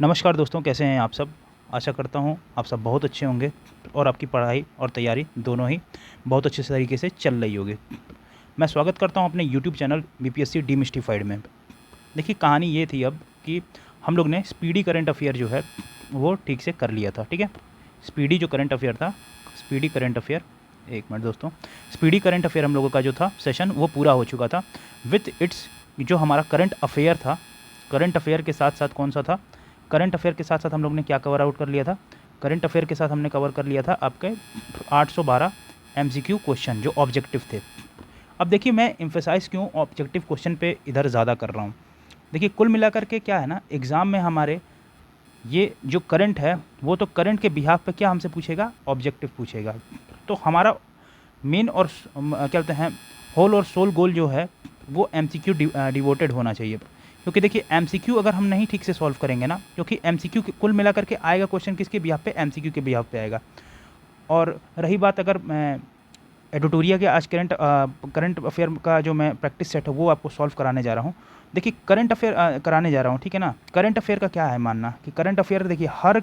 नमस्कार दोस्तों, कैसे हैं आप सब। आशा करता हूं आप सब बहुत अच्छे होंगे और आपकी पढ़ाई और तैयारी दोनों ही बहुत अच्छे तरीके से चल रही होगी। मैं स्वागत करता हूं अपने यूट्यूब चैनल बीपीएससी डीमिस्टिफाइड में। देखिए, कहानी ये थी अब कि हम लोग ने स्पीडी करंट अफेयर जो है वो ठीक से कर लिया था। ठीक है, स्पीडी जो करंट अफेयर था, स्पीडी करंट अफेयर, एक मिनट दोस्तों, स्पीडी करंट अफेयर हम लोगों का जो था सेशन वो पूरा हो चुका था विथ इट्स। जो हमारा करंट अफेयर था, करंट अफेयर के साथ साथ कौन सा था, करंट अफेयर के साथ साथ हम लोग ने क्या कवर आउट कर लिया था, करंट अफेयर के साथ हमने कवर कर लिया था आपके 812 एमसीक्यू क्वेश्चन जो ऑब्जेक्टिव थे। अब देखिए, मैं एम्फेसाइज क्यों ऑब्जेक्टिव क्वेश्चन पे इधर ज़्यादा कर रहा हूँ। देखिए, कुल मिलाकर के क्या है ना, एग्ज़ाम में हमारे ये जो करंट है वो तो करंट के बिहाफ पे क्या हमसे पूछेगा, ऑब्जेक्टिव पूछेगा। तो हमारा मेन और क्या कहते हैं, होल और सोल गोल जो है वो एमसीक्यू डिवोटेड होना चाहिए। क्योंकि देखिए, एमसीक्यू अगर हम नहीं ठीक से सॉल्व करेंगे ना, क्योंकि एमसीक्यू कुल मिला करके आएगा क्वेश्चन किसके बिहाफ पे, एमसीक्यू के बिहाफ पे आएगा। और रही बात, अगर मैं एडिटोरिया के आज करंट अफेयर का जो मैं प्रैक्टिस सेट है वो आपको सॉल्व कराने जा रहा हूँ। देखिए, करंट अफेयर कराने जा रहा हूँ, ठीक है ना। करंट अफेयर का क्या है मानना कि करंट अफेयर देखिए हर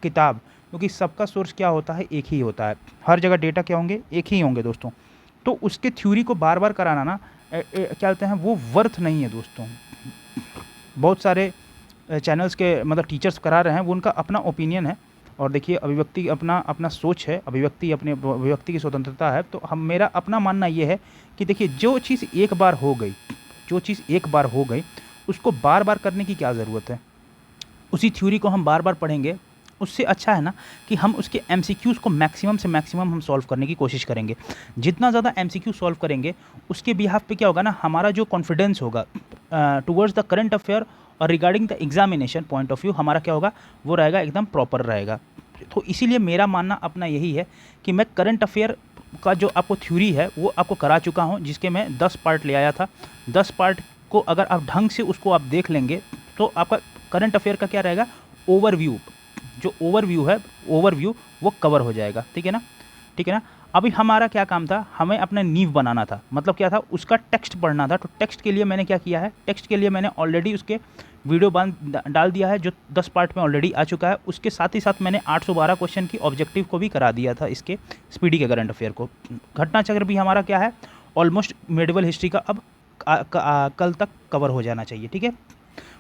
किताब, क्योंकि सबका सोर्स क्या होता है, एक ही होता है। हर जगह डेटा क्या होंगे, एक ही होंगे दोस्तों। तो उसके थ्योरी को बार बार कराना ना क्या कहते हैं, वो वर्थ नहीं है दोस्तों। बहुत सारे चैनल्स के मतलब टीचर्स करा रहे हैं, वो उनका अपना ओपिनियन है। और देखिए, अभिव्यक्ति अपना अपना सोच है, अभिव्यक्ति की स्वतंत्रता है। तो हम मेरा अपना मानना ये है कि देखिए, जो चीज़ एक बार हो गई, जो चीज़ एक बार हो गई उसको बार बार करने की क्या ज़रूरत है। उसी थ्योरी को हम बार बार पढ़ेंगे, उससे अच्छा है ना कि हम उसके एमसीक्यूज़ को मैक्सिमम से मैक्सिमम हम सॉल्व करने की कोशिश करेंगे। जितना ज़्यादा एमसीक्यू सॉल्व करेंगे उसके बिहाफ पे क्या होगा ना, हमारा जो कॉन्फिडेंस होगा टुवर्ड्स द करंट अफेयर और regarding the examination point of view, हमारा क्या होगा, वो रहेगा एकदम प्रॉपर रहेगा। तो इसीलिए मेरा मानना अपना यही है कि मैं करंट अफेयर का जो आपको थ्योरी है वो आपको करा चुका हूँ, जिसके मैं 10 पार्ट ले आया था। 10 पार्ट को अगर आप ढंग से उसको आप देख लेंगे तो आपका करंट अफेयर का क्या रहेगा, ओवरव्यू, जो ओवरव्यू वो कवर हो जाएगा। ठीक है ना, ठीक है ना। अभी हमारा क्या काम था, हमें अपना नींव बनाना था, मतलब क्या था, उसका टेक्स्ट पढ़ना था। तो टेक्स्ट के लिए मैंने क्या किया है, टेक्स्ट के लिए मैंने ऑलरेडी उसके वीडियो डाल दिया है जो 10 पार्ट में ऑलरेडी आ चुका है। उसके साथ ही साथ मैंने 812 क्वेश्चन की ऑब्जेक्टिव को भी करा दिया था, इसके स्पीडी के करंट अफेयर को। घटना चक्र भी हमारा क्या है, ऑलमोस्ट मेडिवल हिस्ट्री का अब कल तक कवर हो जाना चाहिए। ठीक है,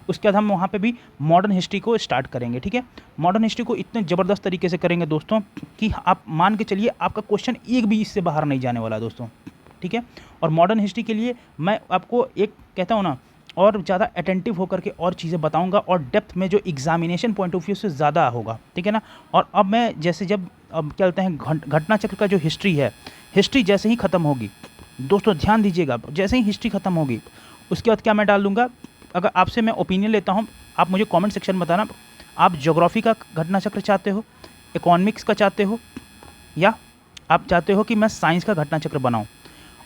उसके बाद हम वहाँ पे भी मॉडर्न हिस्ट्री को स्टार्ट करेंगे। ठीक है, मॉडर्न हिस्ट्री को इतने ज़बरदस्त तरीके से करेंगे दोस्तों कि आप मान के चलिए आपका क्वेश्चन एक भी इससे बाहर नहीं जाने वाला दोस्तों। ठीक है, और मॉडर्न हिस्ट्री के लिए मैं आपको एक कहता हूँ ना, और ज़्यादा अटेंटिव होकर के और चीज़ें बताऊंगा, और डेप्थ में जो एग्जामिनेशन पॉइंट ऑफ व्यू से ज़्यादा होगा। ठीक है ना। और अब मैं जैसे जब अब क्या कहते हैं, घटना चक्र का जो हिस्ट्री है, हिस्ट्री जैसे ही ख़त्म होगी दोस्तों, ध्यान दीजिएगा, जैसे ही हिस्ट्री ख़त्म होगी उसके बाद क्या मैं डाल दूंगा, अगर आपसे मैं ओपिनियन लेता हूँ, आप मुझे कमेंट सेक्शन में बताना, आप ज्योग्राफी का घटना चक्र चाहते हो, इकोनॉमिक्स का चाहते हो, या आप चाहते हो कि मैं साइंस का घटना चक्र बनाऊं।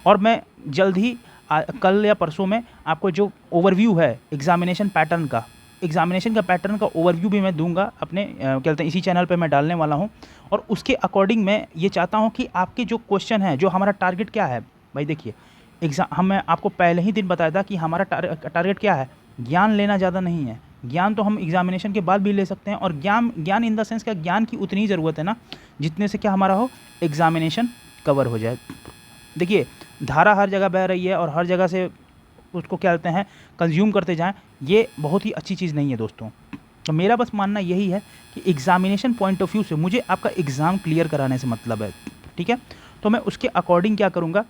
और मैं जल्द ही कल या परसों में आपको जो ओवरव्यू है एग्जामिनेशन पैटर्न का ओवरव्यू भी मैं दूंगा अपने क्या कहते हैं इसी चैनल पे मैं डालने वाला हूं। और उसके अकॉर्डिंग मैं ये चाहता हूं कि आपके जो क्वेश्चन है, जो हमारा टारगेट क्या है भाई, देखिए मैं आपको पहले ही दिन बताया था कि हमारा टारगेट क्या है, ज्ञान लेना ज़्यादा नहीं है। ज्ञान तो हम एग्जामिनेशन के बाद भी ले सकते हैं, और ज्ञान इन द सेंस क्या, ज्ञान की उतनी ही ज़रूरत है ना जितने से क्या हमारा हो, एग्जामिनेशन कवर हो जाए। देखिए, धारा हर जगह बह रही है और हर जगह से उसको क्या कहते हैं कंज्यूम करते जाएं, ये बहुत ही अच्छी चीज़ नहीं है दोस्तों। तो मेरा बस मानना यही है कि एग्जामिनेशन पॉइंट ऑफ व्यू से मुझे आपका एग्ज़ाम क्लियर कराने से मतलब है। ठीक है, तो मैं उसके अकॉर्डिंग क्या करूँगा,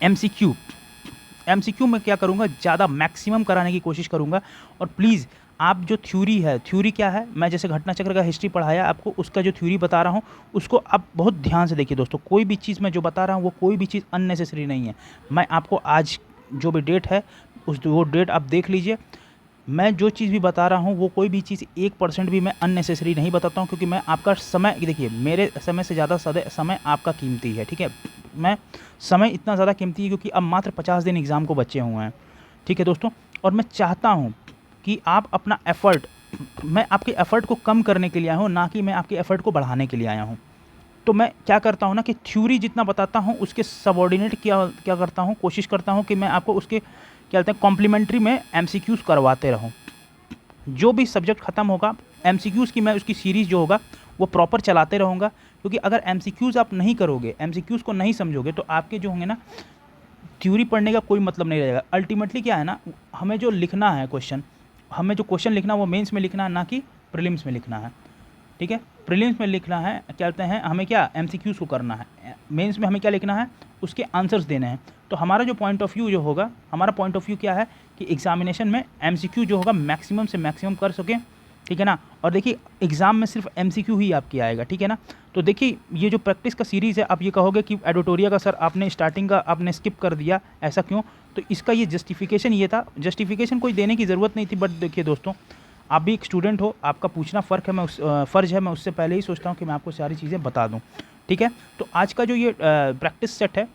एमसीक्यू में क्या करूँगा, ज़्यादा मैक्सिमम कराने की कोशिश करूँगा। और प्लीज़ आप जो थ्योरी है, थ्योरी क्या है, मैं जैसे घटना चक्र का हिस्ट्री पढ़ाया आपको, उसका जो थ्योरी बता रहा हूँ उसको आप बहुत ध्यान से देखिए दोस्तों। कोई भी चीज़ मैं जो बता रहा हूँ वो कोई भी चीज़ अननेसेसरी नहीं है। मैं आपको आज जो भी डेट है वो डेट आप देख लीजिए। मैं जो चीज़ भी बता रहा हूँ वो कोई भी चीज़ 1% भी मैं अननेसेसरी नहीं बताता हूँ, क्योंकि मैं आपका समय, देखिए मेरे समय से ज़्यादा समय आपका कीमती है। ठीक है, मैं समय इतना ज़्यादा कीमती है क्योंकि अब मात्र 50 दिन एग्ज़ाम को बचे हुए हैं। ठीक है दोस्तों, और मैं चाहता हूँ कि आप अपना एफ़र्ट, मैं आपके एफ़र्ट को कम करने के लिए आया हूँ, ना कि मैं आपके एफ़र्ट को बढ़ाने के लिए आया हूँ। तो मैं क्या करता हूँ ना कि थ्योरी जितना बताता हूँ उसके सबऑर्डिनेट क्या क्या करता हूँ, कोशिश करता हूँ कि मैं आपको उसके क्या कहते हैं कॉम्प्लीमेंट्री में एमसीक्यूज़ करवाते रहूँ। जो भी सब्जेक्ट ख़त्म होगा एमसीक्यूज़ की मैं उसकी सीरीज़ जो होगा वो प्रॉपर चलाते रहूँगा, क्योंकि अगर एमसीक्यूज़ आप नहीं करोगे, एमसीक्यूज़ को नहीं समझोगे तो आपके जो होंगे ना थ्योरी पढ़ने का कोई मतलब नहीं रहेगा। अल्टीमेटली क्या है ना, हमें जो लिखना है क्वेश्चन, हमें जो क्वेश्चन लिखना है वो मेंस में लिखना है, ना कि प्रीलिम्स में लिखना है। ठीक है, प्रीलिम्स में लिखना है, क्या कहते हैं, हमें क्या एमसीक्यूज़ को करना है, मेंस में हमें क्या लिखना है, उसके आंसर्स देने हैं। तो हमारा जो पॉइंट ऑफ व्यू जो होगा, हमारा पॉइंट ऑफ व्यू क्या है कि एग्जामिनेशन में एमसीक्यू जो होगा मैक्सिमम से मैक्सिमम कर सकें। ठीक है ना, और देखिए एग्ज़ाम में सिर्फ एमसीक्यू ही आपके आएगा। ठीक है ना, तो देखिए ये जो प्रैक्टिस का सीरीज़ है, आप ये कहोगे कि एडिटोरिया का सर आपने स्टार्टिंग का आपने स्किप कर दिया, ऐसा क्यों? तो इसका ये जस्टिफिकेशन ये था, जस्टिफिकेशन कोई देने की ज़रूरत नहीं थी, बट देखिए दोस्तों, आप भी एक स्टूडेंट हो, आपका पूछना फ़र्ज़ है, मैं उससे पहले ही सोचता हूँ कि मैं आपको सारी चीज़ें बता दूँ। ठीक है, तो आज का जो ये प्रैक्टिस सेट है,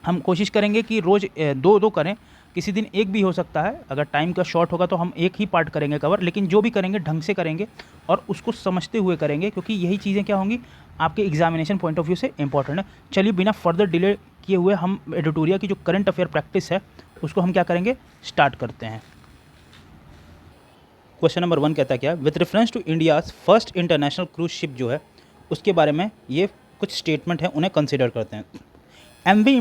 हम कोशिश करेंगे कि रोज़ दो दो करें, किसी दिन एक भी हो सकता है, अगर टाइम का शॉर्ट होगा तो हम एक ही पार्ट करेंगे कवर, लेकिन जो भी करेंगे ढंग से करेंगे और उसको समझते हुए करेंगे, क्योंकि यही चीज़ें क्या होंगी आपके एग्जामिनेशन पॉइंट ऑफ व्यू से इंपॉर्टेंट है। चलिए बिना फर्दर डिले किए हुए हम एडिटोरिया की जो करंट अफेयर प्रैक्टिस है उसको हम क्या करेंगे, स्टार्ट करते हैं। क्वेश्चन नंबर 1 कहता है क्या, with reference to India's first international cruise ship जो है उसके बारे में ये कुछ स्टेटमेंट हैं, उन्हें कंसिडर करते हैं। एमवी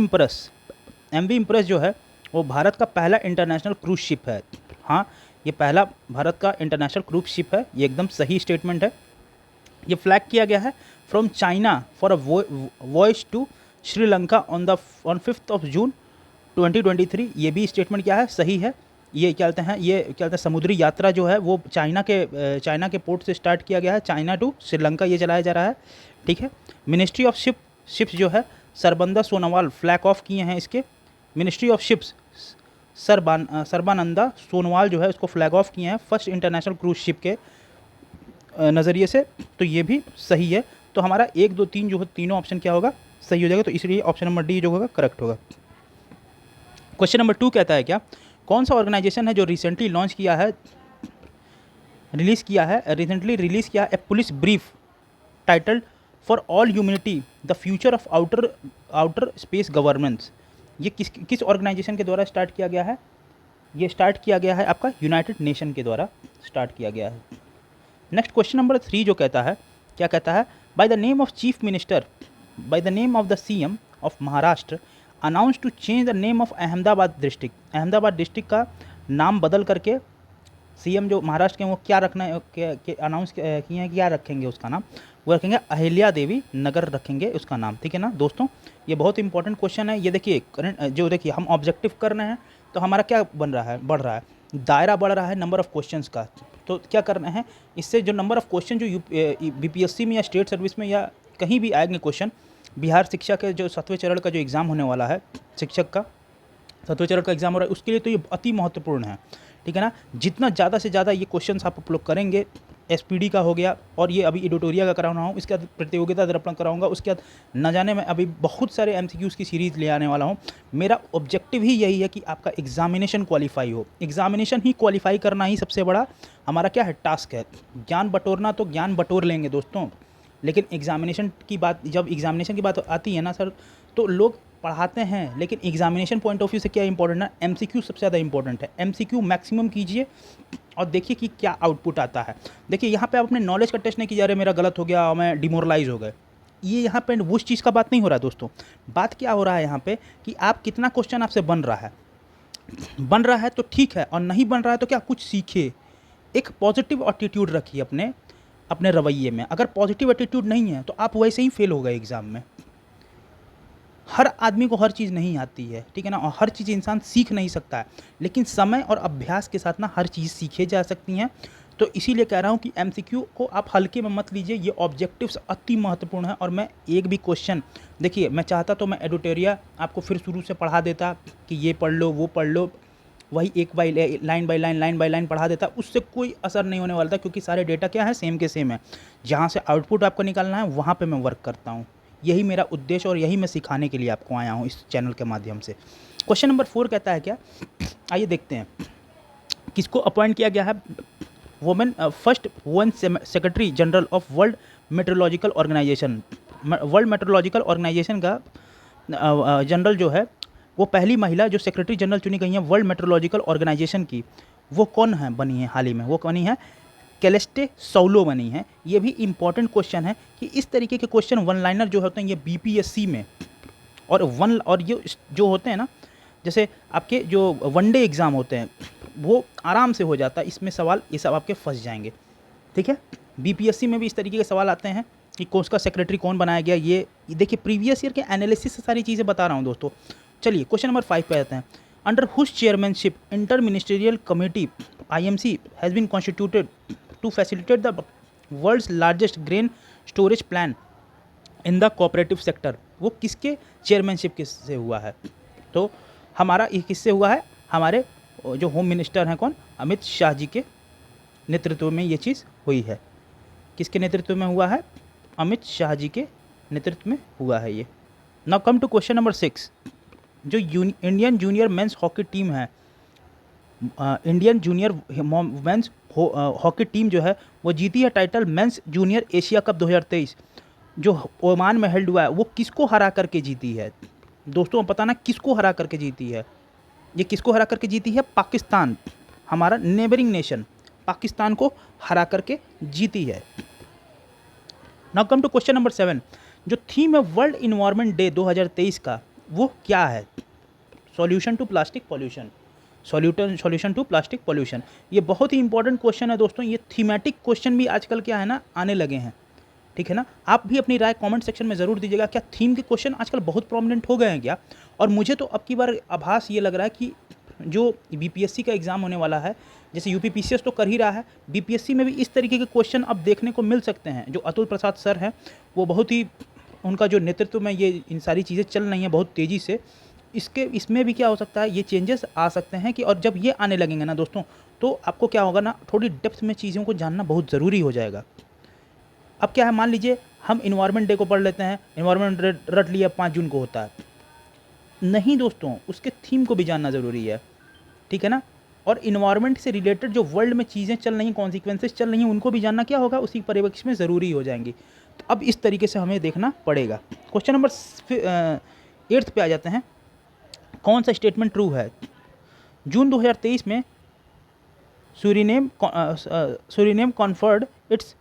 इम्प्रेस जो है वो भारत का पहला इंटरनेशनल क्रूज शिप है। हाँ, ये पहला भारत का इंटरनेशनल क्रूज शिप है, ये एकदम सही स्टेटमेंट है। ये फ्लैग किया गया है from China for a voyage to Sri Lanka on 5 June 2023। ये भी स्टेटमेंट क्या है, सही है। ये क्या कहते हैं, ये क्या कहते हैं, समुद्री यात्रा जो है वो चाइना के पोर्ट से स्टार्ट किया गया है, चाइना टू श्रीलंका ये चलाया जा रहा है। ठीक है, मिनिस्ट्री ऑफ शिप्स जो है सरबंदा सोनोवाल फ्लैग ऑफ किए हैं इसके। Ministry of ships Sarbananda Sonowal जो है उसको फ्लैग ऑफ किए हैं फर्स्ट इंटरनेशनल क्रूज शिप के नज़रिए से, तो ये भी सही है। तो हमारा 1, 2, 3 जो है तीनों ऑप्शन क्या होगा, सही हो जाएगा, तो इसलिए ऑप्शन नंबर डी जो होगा करेक्ट होगा। क्वेश्चन नंबर 2 कहता है क्या, कौन सा ऑर्गेनाइजेशन है जो रिसेंटली रिलीज़ किया है a policy brief titled for all humanity the future of outer space governance. ये किस ऑर्गेनाइजेशन के द्वारा स्टार्ट किया गया है, ये स्टार्ट किया गया है आपका यूनाइटेड नेशन के द्वारा स्टार्ट किया गया है। नेक्स्ट क्वेश्चन नंबर 3 जो कहता है, क्या कहता है, by the name of chief minister, by the name of the CM of Maharashtra announce to change the name of Ahmedabad district का नाम बदल करके सीएम जो महाराष्ट्र के वो क्या रखना है, अनाउंस किए हैं, क्या रखेंगे उसका नाम, वो रखेंगे अहिल्या देवी नगर रखेंगे उसका नाम। ठीक है ना दोस्तों, ये बहुत इंपॉर्टेंट क्वेश्चन है। ये देखिए करंट जो देखिए हम ऑब्जेक्टिव कर रहे हैं तो हमारा क्या बढ़ रहा है, दायरा बढ़ रहा है नंबर ऑफ़ क्वेश्चंस का। तो क्या करना है, इससे जो नंबर ऑफ़ क्वेश्चन जो बीपीएससी में या स्टेट सर्विस में या कहीं भी आएंगे क्वेश्चन, बिहार शिक्षा के जो 7वें चरण का जो एग्ज़ाम होने वाला है, शिक्षक का 7वें चरण का एग्ज़ाम हो रहा है, उसके लिए तो ये अति महत्वपूर्ण है। ठीक है ना, जितना ज़्यादा से ज़्यादा ये क्वेश्चंस आप लोग करेंगे, एसपीडी का हो गया और ये अभी एडिटोरिया का करा रहा हूँ, इसके बाद प्रतियोगिता दर्पण कराऊंगा, उसके बाद न जाने मैं अभी बहुत सारे एमसीक्यूज़ की सीरीज़ ले आने वाला हूँ। मेरा ऑब्जेक्टिव ही यही है कि आपका एग्जामिनेशन क्वालिफाई हो, एग्जामिनेशन ही क्वालिफाई करना ही सबसे बड़ा हमारा क्या है, टास्क है। ज्ञान बटोरना तो ज्ञान बटोर लेंगे दोस्तों, लेकिन एग्जामिनेशन की बात, जब एग्जामिनेशन की बात आती है ना सर, तो लोग पढ़ाते हैं, लेकिन एग्जामिनेशन पॉइंट ऑफ व्यू से क्या इंपॉर्टेंट है, एमसीक्यू सबसे ज़्यादा इंपॉर्टेंट है। एमसीक्यू मैक्सिमम कीजिए और देखिए कि क्या आउटपुट आता है। देखिए यहाँ पे आप अपने नॉलेज का टेस्ट नहीं कीजिए, अरे मेरा गलत हो गया और मैं डिमोरलाइज हो गए, ये यहाँ पे उस चीज़ का बात नहीं हो रहा है दोस्तों। बात क्या हो रहा है यहाँ पे कि आप कितना क्वेश्चन आपसे बन रहा है तो ठीक है, और नहीं बन रहा है तो क्या कुछ सीखिए, एक पॉजिटिव एटीट्यूड रखिए अपने रवैये में। अगर पॉजिटिव एटीट्यूड नहीं है तो आप वैसे ही फेल हो गए एग्ज़ाम में। हर आदमी को हर चीज़ नहीं आती है, ठीक है ना, और हर चीज़ इंसान सीख नहीं सकता है, लेकिन समय और अभ्यास के साथ ना हर चीज़ सीखे जा सकती हैं। तो इसीलिए कह रहा हूँ कि एमसीक्यू को आप हल्के में मत लीजिए, ये ऑब्जेक्टिव्स अति महत्वपूर्ण है। और मैं एक भी क्वेश्चन, देखिए मैं चाहता तो मैं एडिटोरिया आपको फिर शुरू से पढ़ा देता कि ये पढ़ लो वो पढ़ लो, वही लाइन बाय लाइन पढ़ा देता, उससे कोई असर नहीं होने वाला था, क्योंकि सारे डेटा क्या है, सेम के सेम है। जहाँ से आउटपुट आपको निकालना है वहाँ पे मैं वर्क करता हूँ, यही मेरा उद्देश्य और यही मैं सिखाने के लिए आपको आया हूँ इस चैनल के माध्यम से। क्वेश्चन नंबर 4 कहता है क्या, आइए देखते हैं, किसको अपॉइंट किया गया है first women secretary general of world meteorological organisation का जनरल जो है वो पहली महिला जो सेक्रेटरी जनरल चुनी गई हैं वर्ल्ड मेट्रोलॉजिकल ऑर्गेनाइजेशन की, वो कौन है बनी है हाल ही में? वो बनी है कैलेस्टे सौलो बनी है। ये भी इंपॉर्टेंट क्वेश्चन है कि इस तरीके के क्वेश्चन वन लाइनर जो होते हैं ये बीपीएससी में और ये जो होते हैं ना, जैसे आपके जो वनडे एग्ज़ाम होते हैं वो आराम से हो जाता है। इसमें सवाल ये सब आपके फंस जाएंगे, ठीक है। बीपीएससी में भी इस तरीके के सवाल आते हैं कि कोर्स का सेक्रेटरी कौन बनाया गया, ये देखिए प्रीवियस ईयर के एनालिसिस से सारी चीज़ें बता रहा हूँ दोस्तों। चलिए क्वेश्चन नंबर 5 पे आते हैं। Under whose chairmanship inter ministerial committee IMC has been constituted to facilitate the world's largest grain storage plan in the cooperative sector. वो किसके चेयरमैनशिप किससे हुआ है? तो हमारा ये किससे हुआ है? हमारे जो होम मिनिस्टर हैं कौन, अमित शाह जी के नेतृत्व में ये चीज़ हुई है। किसके नेतृत्व में हुआ है? अमित शाह जी के नेतृत्व में हुआ है ये। Now come to question number 6। जो Indian junior men's hockey team है, Indian junior men's hockey team जो है वो जीती है title men's junior Asia cup 2023 जो ओमान में हेल्ड हुआ है। वो किसको हरा करके जीती है? दोस्तों पता ना किसको हरा करके जीती है? ये किसको हरा करके जीती है? पाकिस्तान, हमारा नेबरिंग नेशन पाकिस्तान को हरा करके जीती है। Now come to question number 7। जो थीम है वर्ल्ड इन्वायरमेंट डे 2023 का वो क्या है? Solution to plastic pollution. Solution to plastic pollution, ये बहुत ही इंपॉर्टेंट क्वेश्चन है दोस्तों। ये थीमेटिक क्वेश्चन भी आजकल क्या है ना आने लगे हैं, ठीक है ना। आप भी अपनी राय कमेंट सेक्शन में ज़रूर दीजिएगा। क्या थीम के क्वेश्चन आजकल बहुत प्रोमिनेंट हो गए हैं क्या? और मुझे तो अब की बार आभास ये लग रहा है कि जो बीपीएससी का एग्ज़ाम होने वाला है, जैसे यूपीपीसीएस तो कर ही रहा है, बीपीएससी में भी इस तरीके के क्वेश्चन अब देखने को मिल सकते हैं। जो अतुल प्रसाद सर हैं वो बहुत ही, उनका जो नेतृत्व में ये इन सारी चीज़ें चल रही हैं बहुत तेज़ी से, इसमें भी क्या हो सकता है, ये चेंजेस आ सकते हैं कि और जब ये आने लगेंगे ना दोस्तों, तो आपको क्या होगा ना, थोड़ी डेप्थ में चीज़ों को जानना बहुत ज़रूरी हो जाएगा। अब क्या है, मान लीजिए हम इन्वायरमेंट डे को पढ़ लेते हैं, इन्वायरमेंट रट लिया 5 जून को होता है, नहीं दोस्तों, उसके थीम को भी जानना ज़रूरी है, ठीक है ना। और इन्वायरमेंट से रिलेटेड जो वर्ल्ड में चीज़ें चल रही हैं, कॉन्सिक्वेंसेस चल रही हैं, उनको भी जानना क्या होगा, उसी परिप्रेक्ष्य में ज़रूरी हो जाएंगी। तो अब इस तरीके से हमें देखना पड़ेगा। क्वेश्चन नंबर 8 पे आ जाते हैं। कौन सा स्टेटमेंट ट्रू है? जून 2023 में Suriname conferred its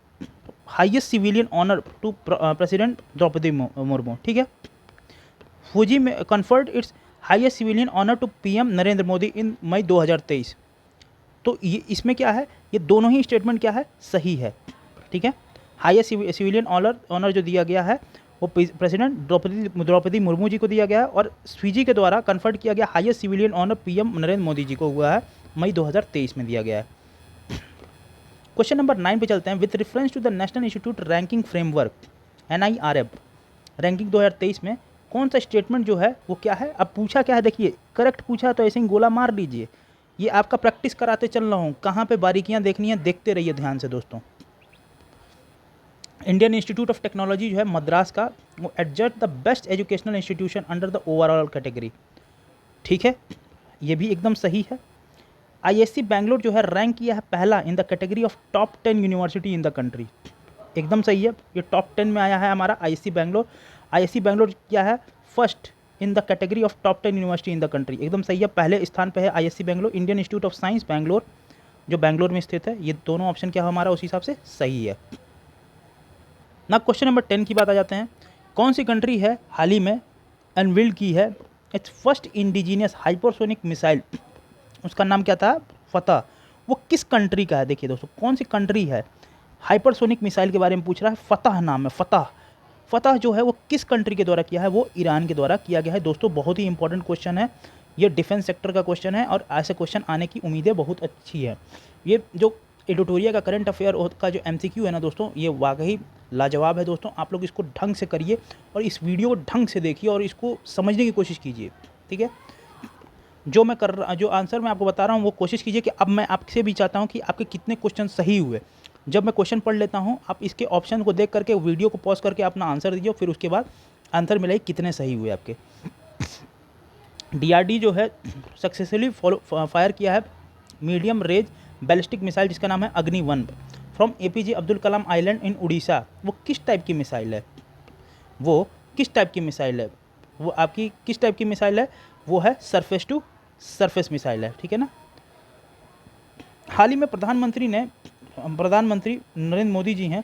highest civilian honour to president Droupadi Murmu, ठीक है। फुजी में conferred its highest civilian honour to PM Narendra Modi in May 2023। तो ये इसमें क्या है, ये दोनों ही स्टेटमेंट क्या है, सही है, ठीक है। हाईएस्ट सिविलियन ऑनर जो दिया गया है वो प्रेसिडेंट द्रौपदी मुर्मू जी को दिया गया है, और स्वीजी के द्वारा कन्फर्ड किया गया highest civilian honour PM Narendra Modi ji को हुआ है, मई 2023 में दिया गया है। क्वेश्चन नंबर 9 पे चलते हैं। With reference to the national institute ranking framework NIRF ranking 2023 में कौन सा स्टेटमेंट जो है वो क्या है? अब पूछा क्या है, देखिए करेक्ट पूछा तो ऐसे ही गोला मार लीजिए। ये आपका प्रैक्टिस कराते चल रहा हूँ, कहाँ पे बारीकियाँ देखनी है देखते रहिए ध्यान से दोस्तों। इंडियन इंस्टीट्यूट ऑफ टेक्नोलॉजी जो है मद्रास का, वो adjust the best educational institution under the overall category, ठीक है, ये भी एकदम सही है। ISC बैंगलोर जो है रैंक किया है पहला in the category of top 10 university in the country, एकदम सही है, ये टॉप 10 में आया है हमारा ISC बैंगलोर। ISC बैंगलोर क्या है, first in the category of top 10 university in the country, एकदम सही है, पहले स्थान पे है ISC Bangalore. Indian institute of science Bangalore जो बैंगलोर में स्थित है, ये दोनों ऑप्शन क्या हमारा उस हिसाब से सही है ना। क्वेश्चन नंबर 10 की बात आ जाते हैं। कौन सी कंट्री है हाल ही में अनवील्ड की है it's first indigenous hypersonic missile, उसका नाम क्या था, फतह। वो किस कंट्री का है? देखिए दोस्तों कौन सी कंट्री है, हाइपरसोनिक मिसाइल के बारे में पूछ रहा है, फतह नाम है, फतह। फतह जो है वो किस कंट्री के द्वारा किया है? वो ईरान के द्वारा किया गया है। दोस्तों बहुत ही इंपॉर्टेंट क्वेश्चन है, ये डिफेंस सेक्टर का क्वेश्चन है और ऐसे क्वेश्चन आने की उम्मीदें बहुत अच्छी है। ये जो एडिटोरिया का करंट अफेयर का जो MCQ है ना दोस्तों, ये वाकई लाजवाब है दोस्तों। आप लोग इसको ढंग से करिए और इस वीडियो को ढंग से देखिए और इसको समझने की कोशिश कीजिए, ठीक है। जो आंसर मैं आपको बता रहा हूँ वो कोशिश कीजिए कि अब मैं आपसे भी चाहता हूँ कि आपके कितने क्वेश्चन सही हुए। जब मैं क्वेश्चन पढ़ लेता हूँ, आप इसके ऑप्शन को देख करके वीडियो को पॉज करके अपना आंसर दीजिए, फिर उसके बाद आंसर मिलाइए कितने सही हुए आपके। DRD जो है सक्सेसफुली फायर किया है मीडियम रेंज बैलिस्टिक मिसाइल जिसका नाम है Agni one from APJ Abdul Kalam island in Orissa. वो किस टाइप की मिसाइल है? वो किस टाइप की मिसाइल है? वो आपकी किस टाइप की मिसाइल है? वो है सरफेस टू सरफेस मिसाइल है, ठीक है ना। हाल ही में प्रधानमंत्री नरेंद्र मोदी जी हैं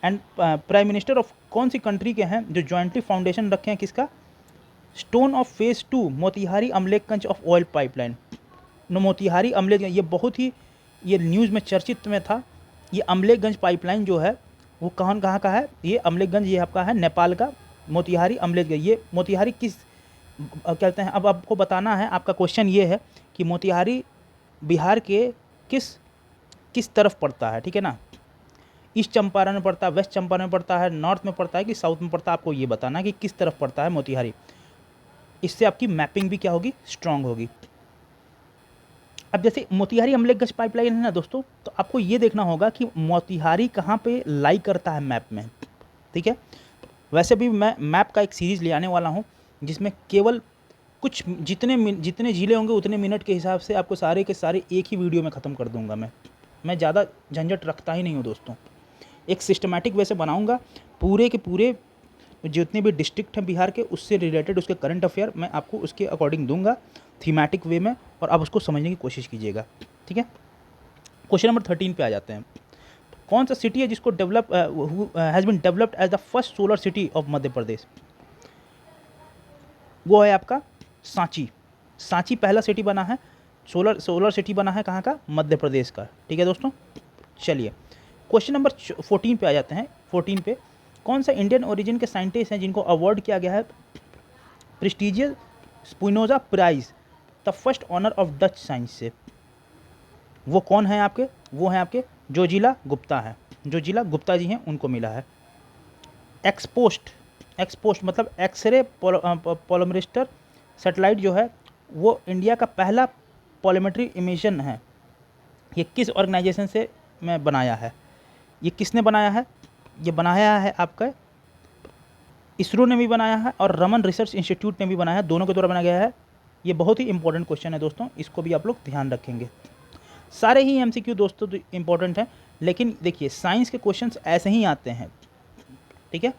एंड प्राइम मिनिस्टर ऑफ कौन सी कंट्री के हैं जो जॉइंटली फाउंडेशन रखे हैं किसका, stone of phase 2 Motihari Amlekhganj of oil pipeline. Motihari Amlekhganj ये बहुत ही ये न्यूज़ में चर्चित में था। ये अमलेखगंज पाइपलाइन जो है वो कहाँ का है, ये अमलेखगंज ये आपका है नेपाल का। मोतिहारी अमलेखगंज ये मोतिहारी किस कहते हैं, अब आपको बताना है। आपका क्वेश्चन ये है कि मोतिहारी बिहार के किस किस तरफ पड़ता है, ठीक है ना। ईस्ट चंपारण में पड़ता है, वेस्ट चंपारण में पड़ता है, नॉर्थ में पड़ता है कि साउथ में पड़ता है, आपको ये बताना है कि किस तरफ पड़ता है मोतिहारी। इससे आपकी मैपिंग भी क्या होगी, स्ट्रांग होगी। अब जैसे मोतिहारी अमलेखगंज पाइपलाइन है ना दोस्तों, तो आपको ये देखना होगा कि मोतिहारी कहाँ पे लाई करता है मैप में, ठीक है। वैसे भी मैं मैप का एक सीरीज़ ले आने वाला हूँ जिसमें केवल कुछ जितने ज़िले होंगे उतने मिनट के हिसाब से आपको सारे के सारे एक ही वीडियो में ख़त्म कर दूंगा। मैं ज़्यादा झंझट रखता ही नहीं हूँ दोस्तों। एक सिस्टमैटिक वे से बनाऊँगा, पूरे के पूरे जितने भी डिस्ट्रिक्ट हैं बिहार के उससे रिलेटेड उसके करंट अफेयर मैं आपको उसके अकॉर्डिंग दूंगा थीमेटिक वे में, और आप उसको समझने की कोशिश कीजिएगा, ठीक है। क्वेश्चन नंबर 13 पे आ जाते हैं। कौन सा सिटी है जिसको has been developed as the first solar city of Madhya Pradesh, वो है आपका सांची। सांची पहला सिटी बना है, सोलर सिटी बना है कहाँ का, मध्य प्रदेश का, ठीक है दोस्तों। चलिए क्वेश्चन नंबर 14 पे आ जाते हैं। 14 पे कौन सा इंडियन ओरिजिन के साइंटिस्ट हैं जिनको अवार्ड किया गया है prestigious Spinoza prize, the first honour of Dutch science से, वो कौन है आपके, वो हैं आपके जोजिला गुप्ता है। जोजिला गुप्ता जी हैं, उनको मिला है। एक्सपोस्ट मतलब एक्सरे पोलोमेरिस्टर सैटेलाइट जो है वो इंडिया का पहला पोलोमेट्री इमेजन है। ये किस ऑर्गेनाइजेशन से में बनाया है, ये किसने बनाया है, ये बनाया है आपका इसरो ने भी बनाया है और रमन रिसर्च इंस्टीट्यूट ने भी बनाया है, दोनों के द्वारा बनाया गया है। ये बहुत ही इंपॉर्टेंट क्वेश्चन है दोस्तों, इसको भी आप लोग ध्यान रखेंगे। सारे ही एमसीक्यू दोस्तों इंपॉर्टेंट हैं, लेकिन देखिए साइंस के क्वेश्चंस ऐसे ही आते हैं, ठीक है।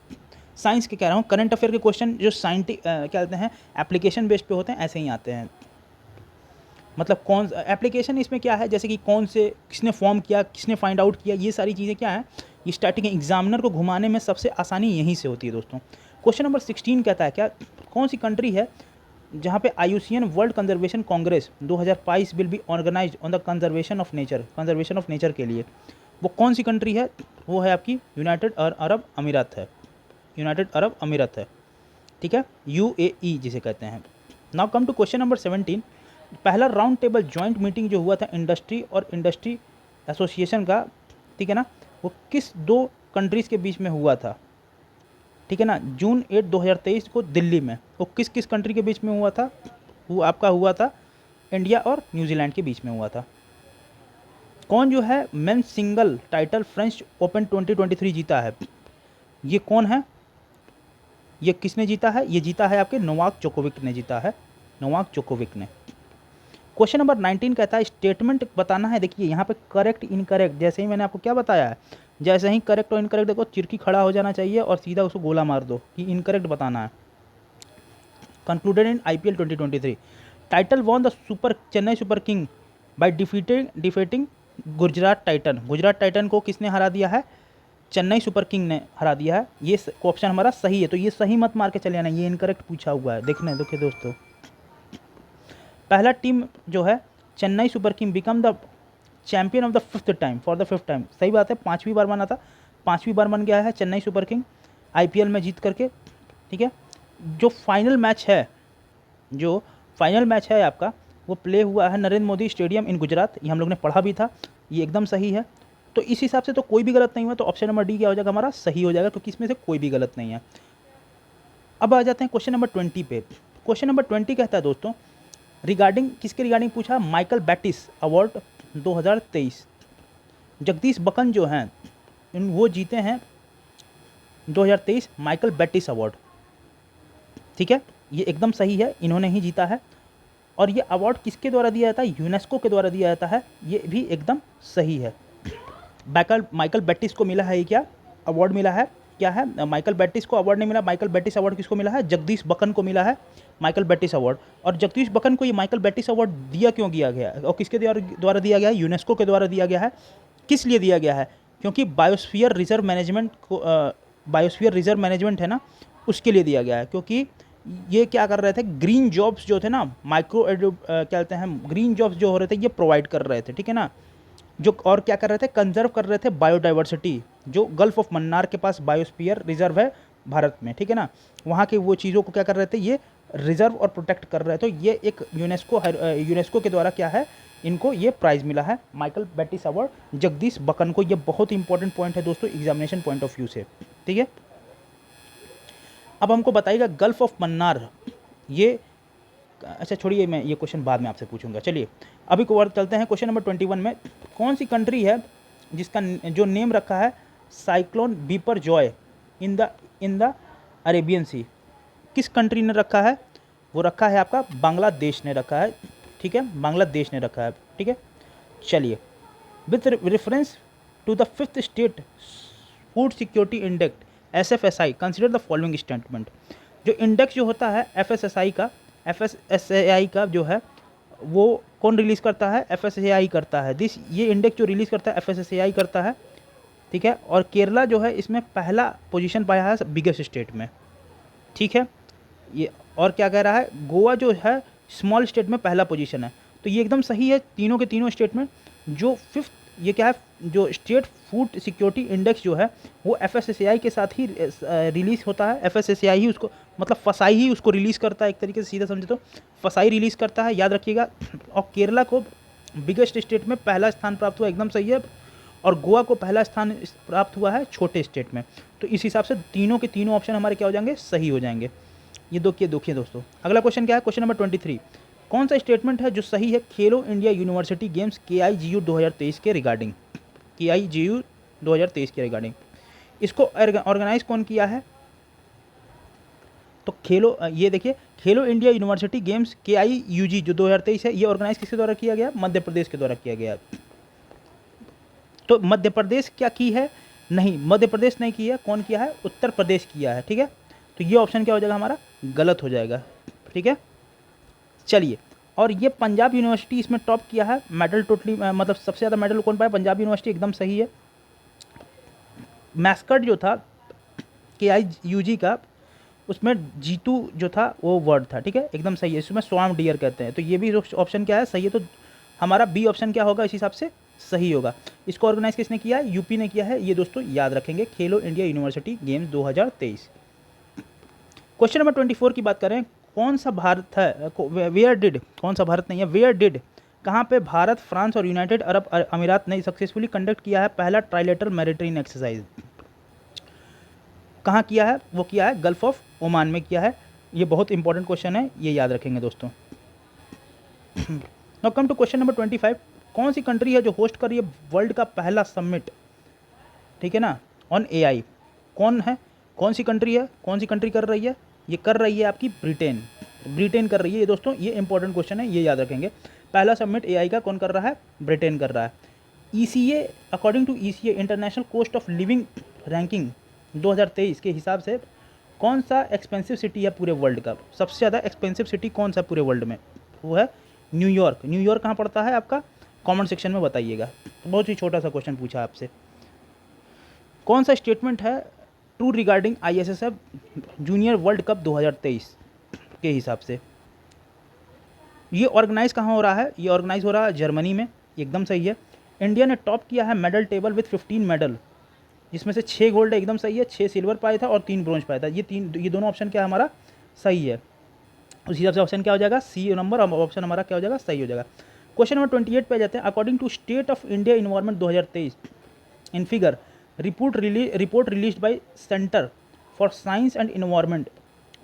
साइंस के कह रहा हूँ, करंट अफेयर के क्वेश्चन जो क्या कहते हैं एप्लीकेशन बेस्ड पे होते हैं, ऐसे ही आते हैं। मतलब कौन एप्लीकेशन इसमें क्या है, जैसे कि कौन से किसने फॉर्म किया, किसने फाइंड आउट किया, ये सारी चीज़ें क्या है, ये स्टार्टिंग एग्जामिनर को घुमाने में सबसे आसानी यहीं से होती है दोस्तों। क्वेश्चन नंबर 16 कहता है क्या, कौन सी कंट्री है जहाँ पे IUCN world conservation congress 2022 will be organised on the conservation of nature के लिए, वो कौन सी कंट्री है, वो है आपकी यूनाइटेड अरब अमीरात है, ठीक है, UAE जिसे कहते हैं। Now come to question number 17। पहला राउंड टेबल जॉइंट मीटिंग जो हुआ था इंडस्ट्री एसोसिएशन का, ठीक है ना, वो किस दो कंट्रीज़ के बीच में हुआ था, ठीक है ना, जून 8 2023 को दिल्ली में। वो किस किस कंट्री के बीच में हुआ था, वो आपका हुआ था इंडिया और न्यूजीलैंड के बीच में हुआ था। कौन जो है men single title French open 2023 जीता है, ये कौन है, ये किसने जीता है, ये जीता है आपके नोवाक जोकोविक ने जीता है, नोवाक जोकोविक ने। क्वेश्चन नंबर 19 कहता है स्टेटमेंट बताना है। देखिए यहाँ पे करेक्ट इनकरेक्ट, जैसे ही मैंने आपको क्या बताया है, जैसे ही करेक्ट और इनकरेक्ट देखो चिरकी खड़ा हो जाना चाहिए और सीधा उसको गोला मार दो कि इनकरेक्ट बताना है। Concluded in IPL 2023 title won the Chennai super king by defeating Gujarat Titan को किसने हरा दिया है, चेन्नई सुपर किंग ने हरा दिया है। ये ऑप्शन हमारा सही है, तो ये सही मत मार के चले आना, ये इनकरेक्ट पूछा हुआ है। देखिए दोस्तों, पहला टीम जो है Chennai super king become the champion of the fifth time, सही बात है, 5वीं बार बना था, 5वीं बार बन गया है चेन्नई सुपर किंग IPL में जीत करके, ठीक है। जो फाइनल मैच है आपका, वो प्ले हुआ है नरेंद्र मोदी स्टेडियम इन गुजरात, ये हम लोग ने पढ़ा भी था, ये एकदम सही है। तो इस हिसाब से तो कोई भी गलत नहीं हुआ, तो ऑप्शन नंबर डी क्या हो जाएगा हमारा, सही हो जाएगा, क्योंकि इसमें से कोई भी गलत नहीं है। अब आ जाते हैं क्वेश्चन नंबर 20 पे। क्वेश्चन नंबर 20 कहता है दोस्तों किसके रिगार्डिंग पूछा, माइकल बैटिस अवार्ड 2023, जगदीश बकन जो हैं वो जीते हैं 2023 माइकल बैटिस अवार्ड, ठीक है, ये एकदम सही है, इन्होंने ही जीता है। और ये अवार्ड किसके द्वारा दिया जाता है, यूनेस्को के द्वारा दिया जाता है, ये भी एकदम सही है। माइकल बैटिस को मिला है, ये क्या अवार्ड मिला है, क्या है, माइकल बेटिस को अवार्ड नहीं मिला। माइकल बेटिस अवार्ड किसको मिला है? जगदीश बकन को मिला है माइकल बेटिस अवार्ड। और जगदीश बकन को ये माइकल बेटिस अवार्ड दिया क्यों गया गया और किसके द्वारा दिया गया है? यूनेस्को के द्वारा दिया गया है। किस लिए दिया गया है? क्योंकि बायोस्फीयर रिजर्व मैनेजमेंट को बायोस्फीयर रिजर्व मैनेजमेंट है ना, उसके लिए दिया गया है। क्योंकि ये क्या कर रहे थे, ग्रीन जॉब्स जो थे ना, क्या कहते हैं, ग्रीन जॉब्स जो हो रहे थे ये प्रोवाइड कर रहे थे, ठीक है ना। जो और क्या कर रहे थे, कंजर्व कर रहे थे बायोडाइवर्सिटी, जो गल्फ ऑफ मन्नार के पास बायोस्फीयर रिजर्व है भारत में, ठीक है ना। वहाँ के वो चीज़ों को क्या कर रहे थे, ये रिजर्व और प्रोटेक्ट कर रहे थे। तो ये एक यूनेस्को के द्वारा क्या है, इनको ये प्राइज़ मिला है, माइकल बेटिस अवार्ड जगदीश बकन को। ये बहुत इंपॉर्टेंट पॉइंट है दोस्तों एग्जामिनेशन पॉइंट ऑफ व्यू से, ठीक है। अब हमको बताइएगा गल्फ ऑफ मन्नार, ये अच्छा छोड़िए, मैं ये क्वेश्चन बाद में आपसे पूछूंगा। चलिए अभी को और चलते हैं क्वेश्चन नंबर 21 में। कौन सी कंट्री है जिसका जो नेम रखा है cyclone Biparjoy in the Arabian sea? किस कंट्री ने रखा है? वो रखा है आपका बांग्लादेश ने रखा है, ठीक है, बांग्लादेश ने रखा है, ठीक है। चलिए, with reference to the 5th state food security index SFSI consider the following statement. जो इंडेक्स जो होता है FSSAI का जो है वो कौन रिलीज़ करता है? FSSAI करता है। ये इंडेक्स जो रिलीज़ करता है FSSAI करता है, ठीक है। और केरला जो है इसमें पहला पोजीशन पाया है बिगेस्ट स्टेट में, ठीक है। ये और क्या कह रहा है, गोवा जो है स्मॉल स्टेट में पहला पोजीशन है। तो ये एकदम सही है, तीनों के तीनों स्टेट में। जो 5th ये क्या है, जो स्टेट फूड सिक्योरिटी इंडेक्स जो है वो FSSAI के साथ ही रिलीज़ होता है। FSSAI ही उसको, मतलब फसाई ही उसको रिलीज़ करता है, एक तरीके से सीधा समझे तो फसाई रिलीज़ करता है, याद रखिएगा। और केरला को बिगेस्ट स्टेट में पहला स्थान प्राप्त हुआ, एकदम सही है। और गोवा को पहला स्थान प्राप्त हुआ है छोटे स्टेट में। तो इस हिसाब से तीनों के तीनों ऑप्शन हमारे क्या हो जाएंगे, सही हो जाएंगे। ये देखिए दोस्तों, अगला क्वेश्चन क्या है, क्वेश्चन नंबर 23। कौन सा स्टेटमेंट है जो सही है खेलो इंडिया यूनिवर्सिटी गेम्स KIGU 2023 के रिगार्डिंग? KIGU 2023 के रिगार्डिंग इसको ऑर्गेनाइज कौन किया है? तो ये देखिए, खेलो इंडिया यूनिवर्सिटी गेम्स KIUG जो 2023 है, ये ऑर्गेनाइज किसके द्वारा किया गया? मध्य प्रदेश के द्वारा किया गया। तो मध्य प्रदेश क्या की है? नहीं, मध्य प्रदेश नहीं किया है। कौन किया है? उत्तर प्रदेश किया है, ठीक है। तो ये ऑप्शन क्या हो जाएगा हमारा? गलत हो जाएगा, ठीक है। चलिए, और ये पंजाब यूनिवर्सिटी इसमें टॉप किया है, मेडल टोटली मतलब सबसे ज़्यादा मेडल कौन पाया? पंजाब यूनिवर्सिटी, एकदम सही है। मैस्कट जो था KIUG का, उसमें जीतू जो था वो वर्ड था, ठीक है, एकदम सही है। इसमें स्वाम डियर कहते हैं। तो ये भी ऑप्शन क्या है, सही है। तो हमारा बी ऑप्शन क्या होगा, इस हिसाब से सही होगा। इसको ऑर्गेनाइज किसने किया है? यूपी ने किया है। ये दोस्तों याद रखेंगे, खेलो India university games 2023। Question number 24 की बात करें, कौन सा भारत है, वेयर डिड, कौन सा भारत नहीं है, वेयर डिड, कहाँ पे भारत, फ्रांस और यूनाइटेड अरब अमीरात ने सक्सेसफुली कंडक्ट किया है पहला ट्राइलेटरल मैरिटाइम एक्सरसाइज? कहाँ किया है? वो किया है गल्फ ऑफ ओमान में किया है। ये बहुत इंपॉर्टेंट क्वेश्चन है, ये याद रखेंगे दोस्तों। Now come to question number 25। कौन सी कंट्री है जो होस्ट कर रही है वर्ल्ड का पहला समिट, ठीक है ना, ऑन AI? कौन है, कौन सी कंट्री है, कौन सी कंट्री कर रही है? ये कर रही है आपकी ब्रिटेन। ब्रिटेन कर रही है ये दोस्तों, ये इंपॉर्टेंट क्वेश्चन है, ये याद रखेंगे। पहला समिट AI का कौन कर रहा है? ब्रिटेन कर रहा है। ECA, according to ECA international cost of living ranking 2023 के हिसाब से कौन सा एक्सपेंसिव सिटी है पूरे वर्ल्ड का? सबसे ज़्यादा एक्सपेंसिव सिटी कौन सा पूरे वर्ल्ड में? वो है न्यूयॉर्क। न्यूयॉर्क कहाँ पड़ता है आपका? कमेंट सेक्शन में बताइएगा। बहुत ही छोटा सा क्वेश्चन पूछा आपसे। कौन सा स्टेटमेंट है true regarding ISSF junior world cup 2023 के हिसाब से? ये ऑर्गेनाइज कहाँ हो रहा है? ये ऑर्गेनाइज हो रहा है जर्मनी में, एकदम सही है। इंडिया ने टॉप किया है मेडल टेबल विथ 15 मेडल, जिसमें से 6 गोल्ड है, एकदम सही है। 6 सिल्वर पाया था और 3 ब्रॉन्ज पाया था। ये दोनों ऑप्शन क्या हमारा सही है। उस हिसाब से ऑप्शन क्या हो जाएगा? C नंबर ऑप्शन हमारा क्या हो जाएगा? सही हो जाएगा। क्वेश्चन नंबर 28 पे जाते हैं। According to state of India environment 2023 in figure report released by centre for science and environment,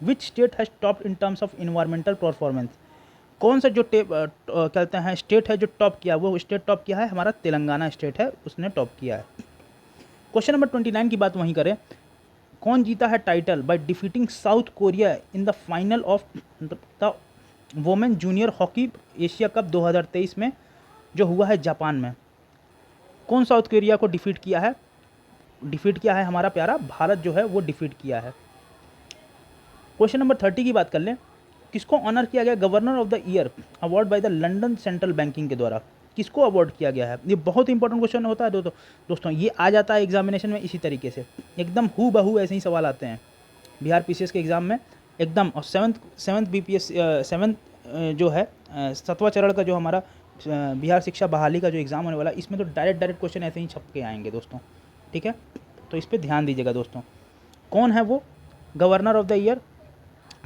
which state has top in terms of environmental performance? कौन सा जो कहते हैं स्टेट है जो टॉप किया? वो स्टेट टॉप किया है हमारा तेलंगाना स्टेट है, उसने टॉप किया है। क्वेश्चन नंबर 29 की बात वहीं करें। कौन जीता है title by defeating south Korea in the final of the women junior hockey Asia cup 2023 में जो हुआ है जापान में? कौन साउथ कोरिया को डिफीट किया है? डिफीट किया है हमारा प्यारा भारत जो है वो डिफीट किया है। क्वेश्चन नंबर 30 की बात कर लें, किसको ऑनर किया गया governor of the year award by the London central banking के द्वारा, किसको अवार्ड किया गया है? ये बहुत इंपॉर्टेंट क्वेश्चन होता है दोस्तों, ये आ जाता है एग्जामिनेशन में इसी तरीके से, एकदम हु बहू ऐसे ही सवाल आते हैं बिहार पीसीएस के एग्ज़ाम में एकदम। और सेवन्थ बीपीएस सेवन्थ जो है 7वां चरण का जो हमारा बिहार शिक्षा बहाली का जो एग्ज़ाम होने वाला है, इसमें तो डायरेक्ट क्वेश्चन ऐसे ही छप के आएंगे दोस्तों, ठीक है। तो इस पर ध्यान दीजिएगा दोस्तों। कौन है वो गवर्नर ऑफ द ईयर,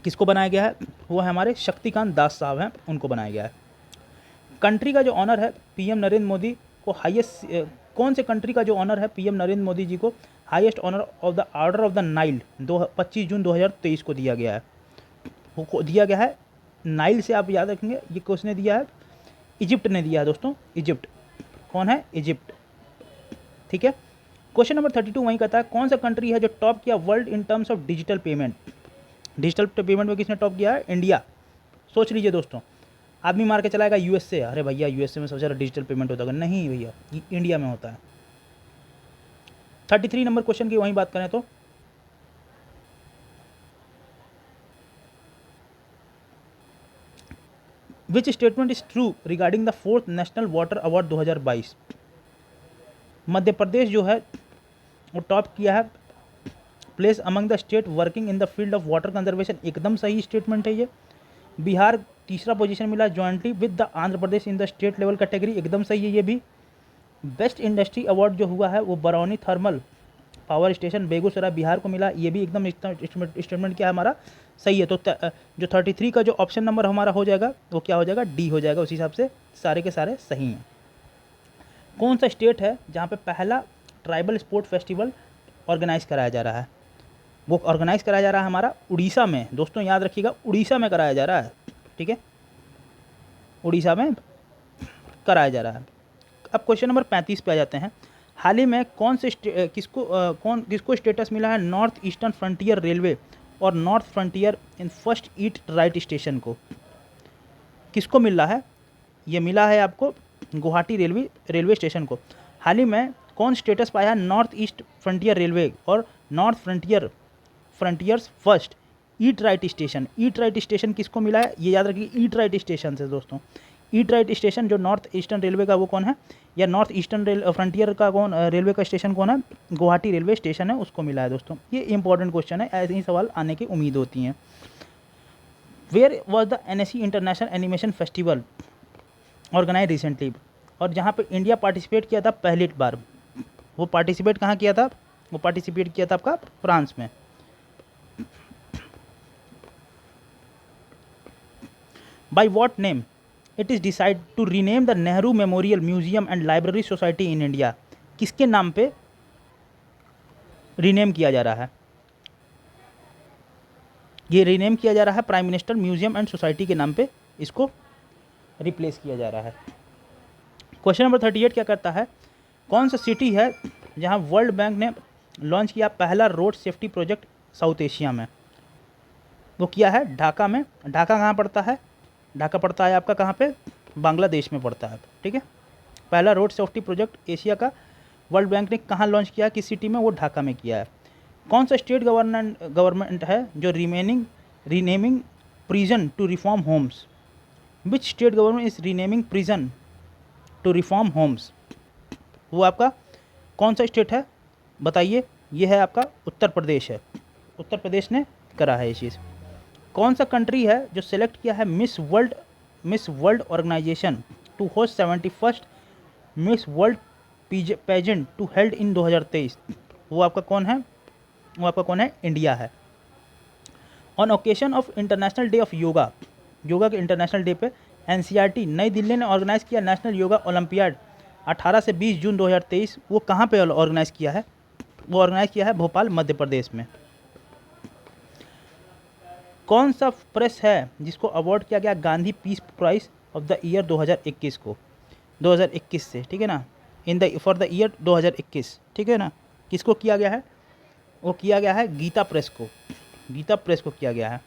किसको बनाया गया है? वो है हमारे शक्तिकांत दास साहब हैं, उनको बनाया गया है। कंट्री का जो ऑनर है पीएम नरेंद्र मोदी को हाईएस्ट, कौन से कंट्री का जो ऑनर है पीएम नरेंद्र मोदी जी को highest honour of the order of the Nile 25 जून 2023 को दिया गया है? वो दिया गया है नाइल से, आप याद रखेंगे ये किसने दिया है? इजिप्ट ने दिया है दोस्तों, इजिप्ट। कौन है? इजिप्ट, ठीक है। क्वेश्चन नंबर 32 वही कहता है, कौन सा कंट्री है जो टॉप किया world in terms of digital payment? Digital payment में किसने टॉप किया है? इंडिया। सोच लीजिए दोस्तों, आदमी मार के चलाएगा यूएसए, अरे भैया यूएसए में सबसे ज़्यादा डिजिटल पेमेंट होता है, नहीं भैया इंडिया में होता है। 33 नंबर क्वेश्चन की वहीं बात करें तो which statement is true regarding the 4th national water award 2022? Madhya Pradesh जो है वो टॉप किया है, place among the state working in the field of water conservation, एकदम सही स्टेटमेंट है ये। बिहार तीसरा पोजीशन मिला jointly with the Andhra Pradesh in the state level category, एकदम सही है ये भी। बेस्ट इंडस्ट्री अवार्ड जो हुआ है वो Barauni thermal power station Begusarai Bihar को मिला, ये भी एकदम स्टेटमेंट क्या है हमारा? सही है। तो जो 33 का जो ऑप्शन नंबर हमारा हो जाएगा वो क्या हो जाएगा? डी हो जाएगा। उस हिसाब से सारे के सारे सही हैं। कौन सा स्टेट है जहाँ पे पहला ट्राइबल स्पोर्ट फेस्टिवल ऑर्गेनाइज कराया जा रहा है? वो ऑर्गेनाइज कराया जा रहा है हमारा उड़ीसा में, दोस्तों याद रखिएगा उड़ीसा में कराया जा रहा है, ठीक है, उड़ीसा में कराया जा रहा है। अब क्वेश्चन नंबर 35 पे आ जाते हैं। हाल ही में कौन से किसको स्टेटस मिला है नॉर्थ ईस्टर्न फ्रंटियर रेलवे और north frontier in first eat right station को? किसको मिला है? ये मिला है आपको गुवाहाटी रेलवे स्टेशन को। हाल ही में कौन स्टेटस पाया है नॉर्थ ईस्ट फ्रंटियर रेलवे और north frontiers first eat right station? Eat right station किसको मिला है? ये याद रखिए ईट राइट स्टेशन से दोस्तों। ईट राइट स्टेशन जो नॉर्थ ईस्टर्न रेलवे का वो कौन है, या नॉर्थ ईस्टर्न फ्रंटियर का कौन रेलवे का स्टेशन कौन है? गुवाहाटी रेलवे स्टेशन है, उसको मिला है दोस्तों। ये इंपॉर्टेंट क्वेश्चन है, ऐसे ही सवाल आने की उम्मीद होती हैं। Where was the NSE international animation festival organise recently? और जहाँ पे इंडिया पार्टिसिपेट किया था पहली बार, वो पार्टिसिपेट कहाँ किया था? वो पार्टिसिपेट किया था आपका फ्रांस में। By what name it is decide to rename the Nehru memorial museum and library society in India? किसके नाम पे रीनेम किया जा रहा है? ये रीनेम किया जा रहा है prime minister museum and society के नाम पे, इसको रिप्लेस किया जा रहा है। क्वेश्चन नंबर 38 क्या करता है, कौन सा सिटी है जहां वर्ल्ड बैंक ने लॉन्च किया पहला road safety project south Asia में? वो किया है ढाका में। ढाका कहाँ पड़ता है? ढाका पड़ता है आपका कहाँ पे? बांग्लादेश में पड़ता है, ठीक है। पहला रोड सेफ्टी प्रोजेक्ट एशिया का वर्ल्ड बैंक ने कहाँ लॉन्च किया, किस सिटी में? वो ढाका में किया है। कौन सा स्टेट गवर्नमेंट है जो renaming prison to reform homes? Which state government is renaming prison to reform homes? वो आपका कौन सा स्टेट है बताइए? ये है आपका उत्तर प्रदेश है, उत्तर प्रदेश ने करा है ये चीज़। कौन सा कंट्री है जो सेलेक्ट किया है Miss World Organisation to host 71st Miss World pageant to held in 2023? वो आपका कौन है? वो आपका कौन है? इंडिया है। On occasion of international day of yoga के इंटरनेशनल डे पे NCERT नई दिल्ली ने ऑर्गेनाइज किया नेशनल योगा ओलंपियाड 18 से 20 जून 2023। वो कहाँ पे ऑर्गेनाइज किया है? वो ऑर्गेनाइज किया है भोपाल मध्य प्रदेश में। कौन सा प्रेस है जिसको अवार्ड किया गया Gandhi peace prize of the year 2021 को? 2021 से, ठीक है ना, फॉर द ईयर 2021, ठीक है ना। किसको किया गया है? वो किया गया है गीता प्रेस को, गीता प्रेस को किया गया है।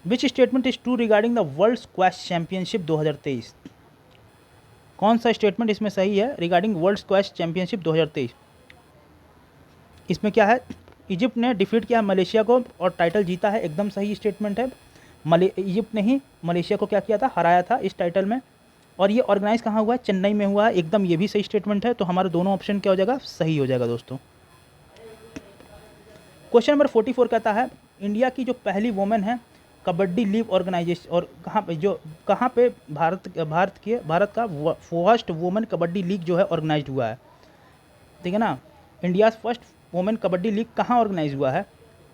Which statement is true regarding the world squash championship 2023? कौन सा स्टेटमेंट इसमें सही है रिगार्डिंग वर्ल्ड स्क्वैश चैंपियनशिप 2023? इसमें क्या है, इजिप्ट ने डिफीट किया मलेशिया को और टाइटल जीता है, एकदम सही स्टेटमेंट है। इजिप्ट ने ही मलेशिया को क्या किया था, हराया था इस टाइटल में। और ये ऑर्गेनाइज कहाँ हुआ है, चेन्नई में हुआ है, एकदम ये भी सही स्टेटमेंट है। तो हमारे दोनों ऑप्शन क्या हो जाएगा, सही हो जाएगा दोस्तों। क्वेश्चन नंबर 44 कहता है इंडिया की जो पहली वुमेन है कबड्डी लीग ऑर्गेनाइजेशन और कहाँ पे भारत का फर्स्ट वुमेन कबड्डी लीग जो है ऑर्गेनाइज हुआ है, ठीक है ना। India first women kabaddi league कहाँ ऑर्गेनाइज हुआ है,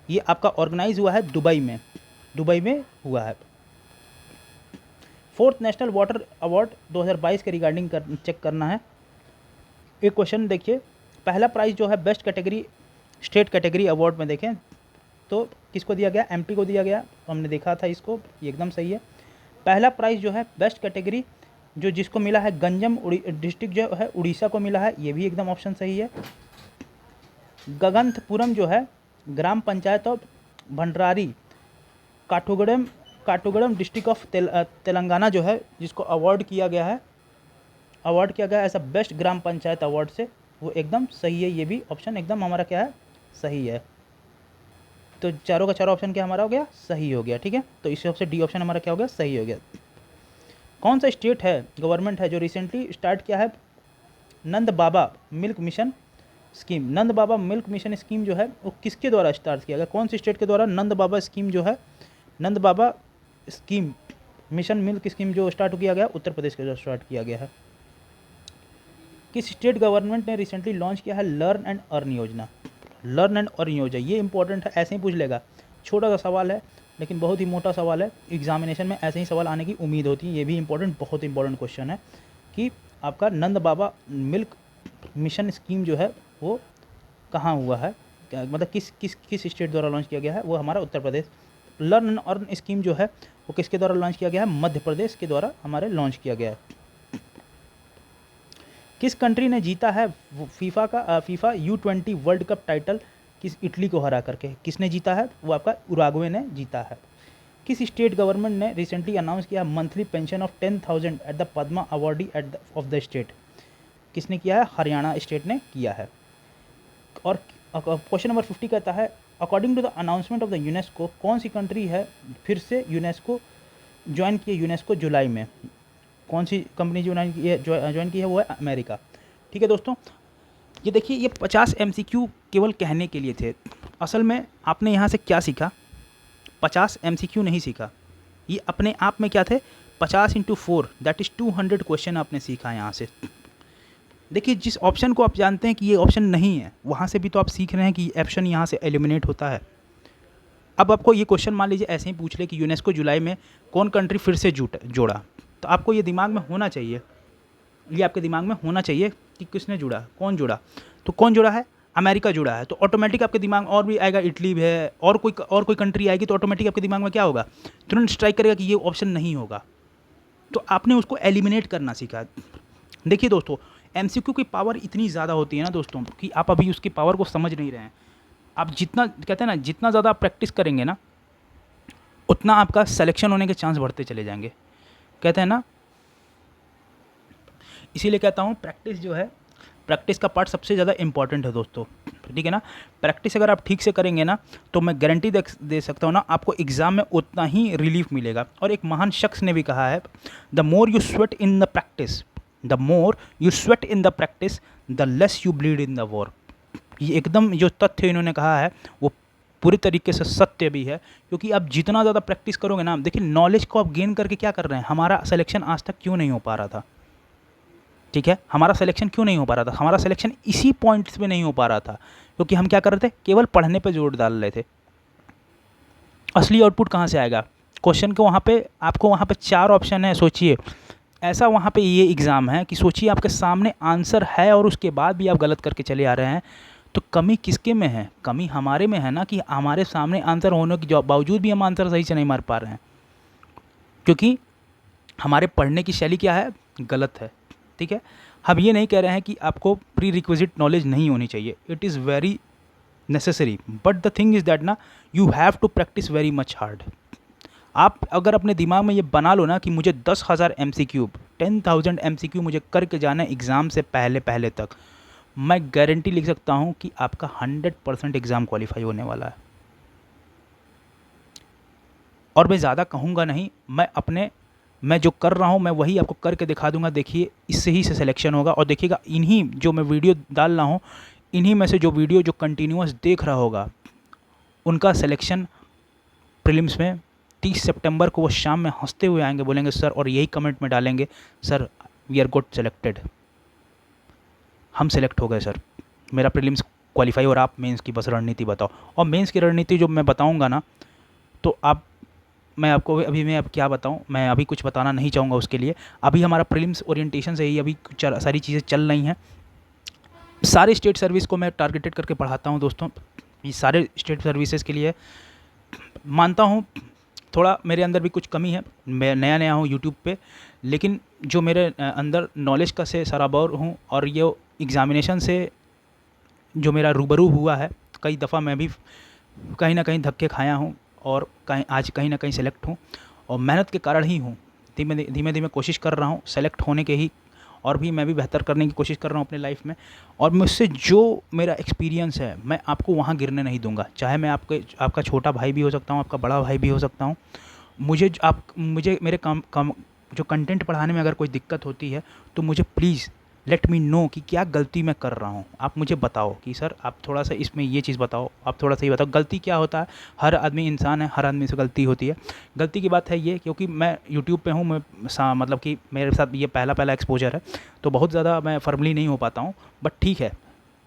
ये आपका ऑर्गेनाइज हुआ है दुबई में हुआ है। फोर्थ नेशनल वाटर अवार्ड 2022 के रिगार्डिंग चेक करना है। एक क्वेश्चन देखिए, पहला प्राइज़ जो है best category state category award में देखें तो किसको दिया गया, एमपी को दिया गया। तो हमने देखा था इसको, ये एकदम सही है। पहला प्राइज़ जो है बेस्ट कैटेगरी जो जिसको मिला है गंजम डिस्ट्रिक्ट जो है उड़ीसा को मिला है, ये भी एकदम ऑप्शन सही है। गगनथपुरम जो है gram panchayat of Bhandari Kathgodam district of Telangana जो है जिसको अवार्ड किया गया है as a best gram panchayat award से, वो एकदम सही है। ये भी ऑप्शन एकदम हमारा क्या है, सही है। तो चारों का चारों ऑप्शन क्या हमारा हो गया, सही हो गया, ठीक है। तो इस हिसाब से डी ऑप्शन हमारा क्या हो गया, सही हो गया। कौन सा स्टेट है, गवर्नमेंट है जो रिसेंटली स्टार्ट किया है नंद बाबा मिल्क मिशन स्कीम। नंद बाबा मिल्क मिशन स्कीम जो है वो किसके द्वारा स्टार्ट किया गया, कौन सी स्टेट के द्वारा नंद बाबा स्कीम जो है, नंद बाबा स्कीम मिशन मिल्क स्कीम जो स्टार्ट किया गया, उत्तर प्रदेश के द्वारा स्टार्ट किया गया है। किस स्टेट गवर्नमेंट ने रिसेंटली लॉन्च किया है लर्न एंड अर्न योजना। लर्न एंड अर्न योजना ये इंपॉर्टेंट है, ऐसे ही पूछ लेगा, छोटा सा सवाल है लेकिन बहुत ही मोटा सवाल है। एग्जामिनेशन में ऐसे ही सवाल आने की उम्मीद होती है। ये भी बहुत इंपॉर्टेंट क्वेश्चन है कि आपका नंद बाबा मिल्क मिशन स्कीम जो है वो कहाँ हुआ है, मतलब किस स्टेट द्वारा लॉन्च किया गया है, वो हमारा Uttar Pradesh. Learn and earn scheme जो है वो किसके द्वारा लॉन्च किया गया है, मध्य प्रदेश के द्वारा हमारे लॉन्च किया गया है। किस कंट्री ने जीता है FIFA U20 world cup title, किस इटली को हरा करके किसने जीता है, वो आपका उरुग्वे ने जीता है। किस स्टेट गवर्नमेंट ने रिसेंटली अनाउंस किया monthly pension of 10,000 at the Padma awardee of the state, किसने किया है, हरियाणा स्टेट ने किया है। और क्वेश्चन नंबर 50 कहता है according to the announcement of the UNESCO कौन सी कंट्री है फिर से यूनेस्को ज्वाइन की है, यूनेस्को जुलाई में कौन सी कंपनी ज्वाइन की है, वो है अमेरिका, ठीक है दोस्तों। ये देखिए ये 50 MCQ केवल कहने के लिए थे, असल में आपने यहाँ से क्या सीखा, 50 MCQ नहीं सीखा, ये अपने आप में क्या थे 50 × 4 दैट इज़ 200 क्वेश्चन आपने सीखा यहाँ से। देखिए जिस ऑप्शन को आप जानते हैं कि ये ऑप्शन नहीं है, वहाँ से भी तो आप सीख रहे हैं कि ऑप्शन यहाँ से एलिमिनेट होता है। अब आपको ये क्वेश्चन मान लीजिए ऐसे ही पूछ ले कि यूनेस्को जुलाई में कौन कंट्री फिर से जोड़ा, तो आपको ये दिमाग में होना चाहिए, ये आपके दिमाग में होना चाहिए कि किसने जुड़ा, कौन जुड़ा। तो कौन जुड़ा है, अमेरिका जुड़ा है, तो ऑटोमेटिक आपके दिमाग और भी आएगा, इटली है और कोई कंट्री आएगी तो ऑटोमेटिक आपके दिमाग में क्या होगा, तुरंत स्ट्राइक करेगा कि ये ऑप्शन नहीं होगा। तो आपने उसको एलिमिनेट करना सीखा। देखिए दोस्तों MCQ की पावर इतनी ज़्यादा होती है ना दोस्तों कि आप अभी उसकी पावर को समझ नहीं रहे हैं। आप जितना कहते हैं ना, जितना ज़्यादा आप प्रैक्टिस करेंगे ना उतना आपका सिलेक्शन होने के चांस बढ़ते चले जाएंगे, कहते हैं ना। इसीलिए कहता हूँ प्रैक्टिस जो है, प्रैक्टिस का पार्ट सबसे ज़्यादा इंपॉर्टेंट है दोस्तों, ठीक है ना। प्रैक्टिस अगर आप ठीक से करेंगे ना तो मैं गारंटी दे सकता हूँ ना आपको एग्ज़ाम में उतना ही रिलीफ मिलेगा। और एक महान शख्स ने भी कहा है the more you sweat in the practice the less you bleed in the war. ये एकदम जो तथ्य इन्होंने कहा है वो पूरी तरीके से सत्य भी है, क्योंकि आप जितना ज़्यादा प्रैक्टिस करोगे ना, देखिए नॉलेज को आप गेन करके क्या कर रहे हैं, हमारा सिलेक्शन आज तक क्यों नहीं हो पा रहा था, ठीक है, हमारा सिलेक्शन क्यों नहीं हो पा रहा था, हमारा सिलेक्शन इसी पॉइंट्स पे नहीं हो पा रहा था क्योंकि हम क्या कर रहे थे, केवल पढ़ने पे जोर डाल रहे थे। असली आउटपुट कहाँ से आएगा, क्वेश्चन को वहाँ पे आपको वहाँ पे 4 ऑप्शन है, सोचिए ऐसा वहाँ पे ये एग्ज़ाम है कि सोचिए आपके सामने आंसर है और उसके बाद भी आप गलत करके चले आ रहे हैं। तो कमी किसके में है, कमी हमारे में है ना, कि हमारे सामने आंसर होने के बावजूद भी हम आंसर सही से नहीं मार पा रहे हैं, क्योंकि हमारे पढ़ने की शैली क्या है, गलत है, ठीक है। हम ये नहीं कह रहे हैं कि आपको प्री रिक्विजिट नॉलेज नहीं होनी चाहिए, it is very necessary, but the thing is that ना you have to practise very much hard. आप अगर अपने दिमाग में ये बना लो ना कि मुझे 10,000 MCQ 10,000 MCQ मुझे करके जाना है एग्ज़ाम से पहले पहले तक, मैं गारंटी लिख सकता हूँ कि आपका 100% एग्ज़ाम क्वालिफाई होने वाला है। और मैं ज़्यादा कहूँगा नहीं, मैं जो कर रहा हूँ मैं वही आपको करके दिखा दूंगा। देखिए इससे ही से सिलेक्शन होगा। और देखिएगा इन्हीं जो मैं वीडियो डाल रहा हूँ, इन्हीं में से जो वीडियो जो कंटिन्यूअस देख रहा होगा उनका सिलेक्शन प्रीलिम्स में 30 सितंबर को वो शाम में हंसते हुए आएंगे, बोलेंगे सर, और यही कमेंट में डालेंगे, sir we are got selected, हम सेलेक्ट हो गए सर, मेरा प्रीलिम्स क्वालिफाई और आप मेंस की बस रणनीति बताओ। और मेंस की रणनीति जो मैं बताऊंगा ना, तो आप मैं आपको अभी मैं अब क्या बताऊं, मैं अभी कुछ बताना नहीं चाहूँगा उसके लिए। अभी हमारा प्रीलिम्स ओरिएंटेशन से ही अभी सारी चीज़ें चल रही हैं। सारे स्टेट सर्विस को मैं टारगेटेड करके पढ़ाता हूं दोस्तों। ये सारे स्टेट सर्विसेज के लिए मानता हूं थोड़ा मेरे अंदर भी कुछ कमी है, मैं नया नया हूं यूट्यूब पे, लेकिन जो मेरे अंदर नॉलेज का से सराबोर हूं, और ये एग्ज़ामिनेशन से जो मेरा रूबरू हुआ है, कई दफ़ा मैं भी कहीं ना कहीं धक्के खाया हूँ, और कहीं ना कहीं सेलेक्ट हूँ, और मेहनत के कारण ही हूँ। धीमे धीमे कोशिश कर रहा हूँ सेलेक्ट होने के ही, और भी मैं भी बेहतर करने की कोशिश कर रहा हूँ अपने लाइफ में। और मुझसे जो मेरा एक्सपीरियंस है मैं आपको वहाँ गिरने नहीं दूंगा, चाहे मैं आपका छोटा भाई भी हो सकता हूँ, आपका बड़ा भाई भी हो सकता हूँ। मुझे मेरे काम जो कंटेंट पढ़ाने में अगर कोई दिक्कत होती है तो मुझे प्लीज़ लेट मी नो कि क्या गलती मैं कर रहा हूँ। आप मुझे बताओ कि सर आप थोड़ा सा इसमें ये चीज़ बताओ, आप थोड़ा सा ये बताओ गलती क्या होता है। हर आदमी इंसान है, हर आदमी से गलती होती है। गलती की बात है ये, क्योंकि मैं यूट्यूब पे हूँ, मतलब कि मेरे साथ ये पहला एक्सपोजर है, तो बहुत ज़्यादा मैं फर्मली नहीं हो पाता हूँ, बट ठीक है,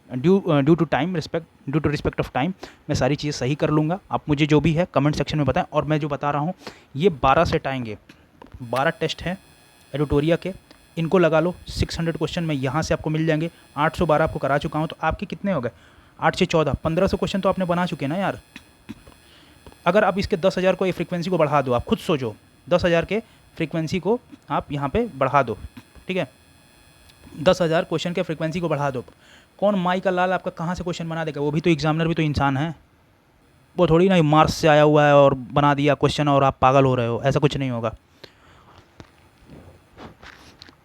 due to respect of time मैं सारी चीज़ें सही कर लूँगा। आप मुझे जो भी है कमेंट सेक्शन में बताएं। और मैं जो बता रहा हूँ ये 12 सेट आएंगे, 12 टेस्ट हैं एडिटोरिया के, इनको लगा लो। 600 क्वेश्चन में यहाँ से आपको मिल जाएंगे। 812 आपको करा चुका हूँ, तो आपके कितने हो गए? 8 से 14 1500 क्वेश्चन तो आपने बना चुके ना यार। अगर आप इसके 10,000 को ये फ्रीक्वेंसी को बढ़ा दो, आप खुद सोचो, 10,000 के फ्रीक्वेंसी को आप यहाँ पे बढ़ा दो, ठीक है, 10,000 क्वेश्चन के फ्रीक्वेंसी को बढ़ा दो। कौन माई का लाल आपका कहाँ से क्वेश्चन बना देगा? वो भी तो एग्जामिनर भी तो इंसान है, वो थोड़ी ना मार्स से आया हुआ है और बना दिया क्वेश्चन और आप पागल हो रहे हो, ऐसा कुछ नहीं होगा।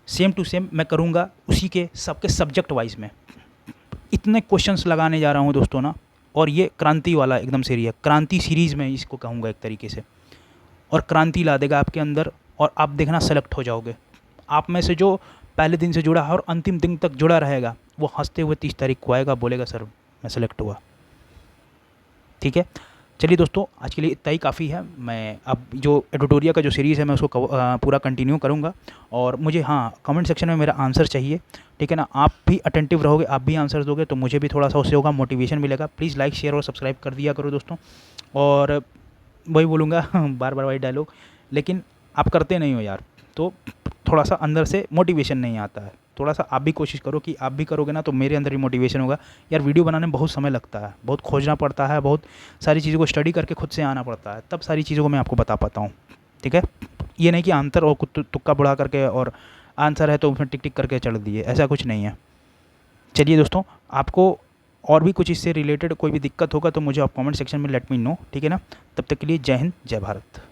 सेम टू सेम मैं करूँगा उसी के सबके सब्जेक्ट वाइज में। इतने क्वेश्चंस लगाने जा रहा हूँ दोस्तों ना, और ये क्रांति वाला एकदम सीरीज, क्रांति सीरीज़ में इसको कहूँगा एक तरीके से, और क्रांति ला देगा आपके अंदर, और आप देखना सेलेक्ट हो जाओगे। आप में से जो पहले दिन से जुड़ा है और अंतिम दिन तक जुड़ा रहेगा, वो हंसते हुए 30 तारीख को आएगा, बोलेगा सर मैं सेलेक्ट हुआ। ठीक है, चलिए दोस्तों आज के लिए इतना ही काफ़ी है। मैं अब जो एडिटोरिया का जो सीरीज़ है मैं उसको पूरा कंटिन्यू करूँगा, और मुझे हाँ कमेंट सेक्शन में मेरा आंसर चाहिए, ठीक है ना। आप भी अटेंटिव रहोगे, आप भी आंसर दोगे तो मुझे भी थोड़ा सा उससे होगा, मोटिवेशन मिलेगा। प्लीज़ लाइक शेयर और सब्सक्राइब कर दिया करो दोस्तों। और वही बोलूँगा बार बार वही डायलॉग, लेकिन आप करते नहीं हो यार, तो थोड़ा सा अंदर से मोटिवेशन नहीं आता है। थोड़ा सा आप भी कोशिश करो कि आप भी करोगे ना तो मेरे अंदर भी मोटिवेशन होगा। यार वीडियो बनाने में बहुत समय लगता है, बहुत खोजना पड़ता है, बहुत सारी चीज़ों को स्टडी करके खुद से आना पड़ता है, तब सारी चीज़ों को मैं आपको बता पाता हूँ। ठीक है, ये नहीं कि आंसर और तुक्का बुढ़ा करके, और आंसर है तो उसमें टिक टिक करके चढ़ दिए, ऐसा कुछ नहीं है। चलिए दोस्तों, आपको और भी कुछ इससे रिलेटेड कोई भी दिक्कत होगा तो मुझे आप कमेंट सेक्शन में लेट मी नो, ठीक है ना। तब तक के लिए जय हिंद, जय भारत।